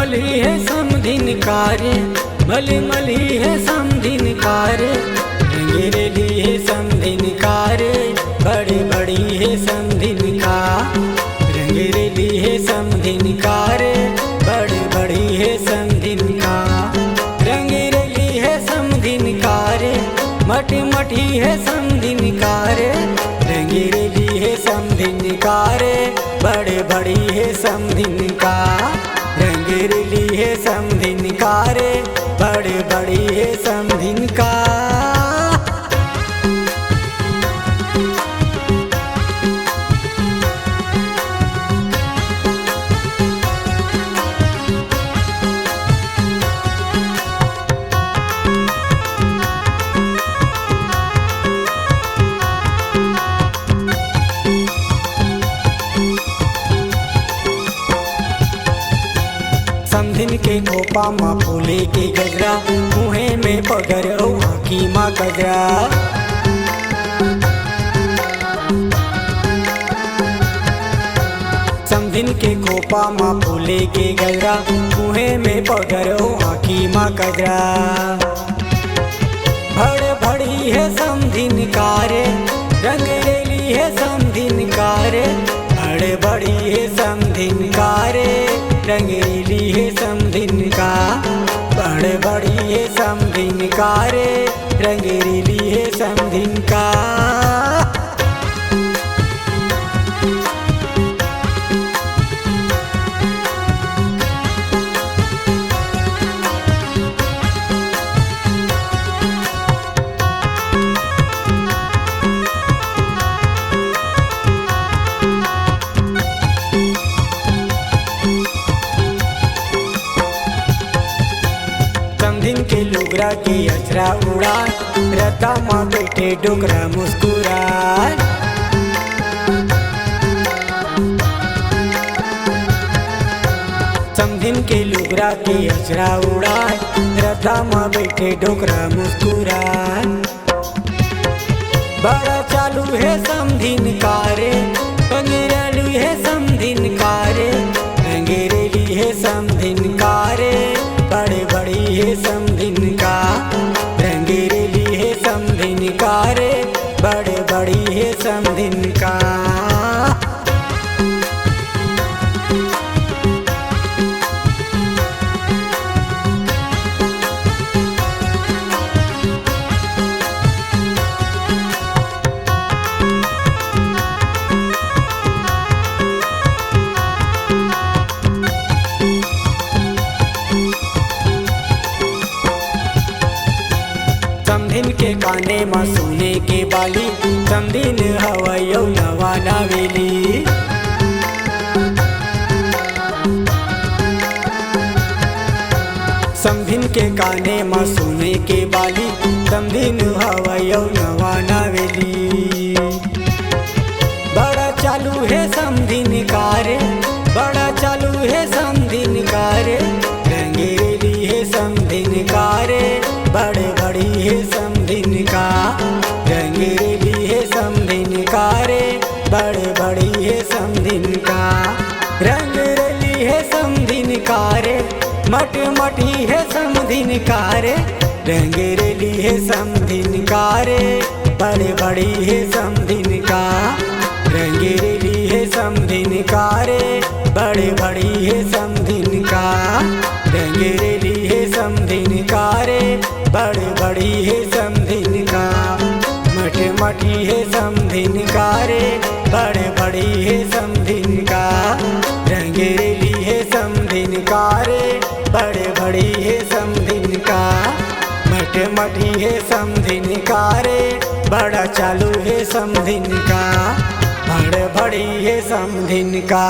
मली है समधिन कार्य, मली है समधिन कार्य, रंगेरेली है समधिन कार्य, बड़ी है समधिन का, रंगेरेली है समधिन कार्य, बड़ी है समधिन का, रंगेरेली है समधिन कार्य, मटी है समधिन कार्य, रंगेरेली है समधिन कार्य, बड़ी है समधिन का, रंगेरेली है समधिन कार्य, बड़ी है समधिन का। समधिन के खोपा माँ फूले के गजरा, मुहे में पगर आँखी माँ गजरा, समधिन के खोपा माँ फूले के गजरा, मुहे में पगर आँखी माँ गजरा, बड़ी है समधिन कार्य, रंगेरेली है समधिन कार्य, बड़ी है समधिन कार्य, रंगेरेली है समधिन का, बड़ी है समधिन कार्य, रंगेरेली है समधिन का। समधिन के लुगरा के अचरा उड़ा, रता माँ बैठे डोकरा मुस्कुरा, समधिन के लुगरा के अचरा उड़ा, रता माँ बैठे डोकरा मुस्कुरा, बड़ा चालू है समधिन कार्य, रंगेरेली है समधिन कार्य, रंगेरेली है समधिन कार्य, बड़ी है समधिन का, रंगेरेली है समधिन कार्य, बड़ी है समधिन का। समधिन के काने माँ सोने के बाली, समधिन हवैयो नवा नावेली, समधिन के काने माँ सोने के बाली, समधिन हवैयो नवा नावेली, बड़ा चालू है समधिन कार्य, बड़ा चालू है समधिन कार्य, रंगेरेली है समधिन कार्य, बड़ी है समधिन का, रंगेरेली है समधिन कार्य, बड़ी है समधिन का, रंगेरेली है समधिन कार्य, मटी है समधिन कार्य, रंगेरेली है समधिन कार्य, बड़ी है समधिन का, रंगेरेली है समधिन कार्य, बड़ी है समधिन का, रंगेरेली है समधिन कार्य, बड़ी है समधिन का, मटी है समधिन कार्य, बड़ी है समधिन का, रंगेरेली है समधिन कार्य, बड़ी है समधिन का, मटी है समधिन कार्य, बड़ा चालू है समधिन का, बड़ी है समधिन का।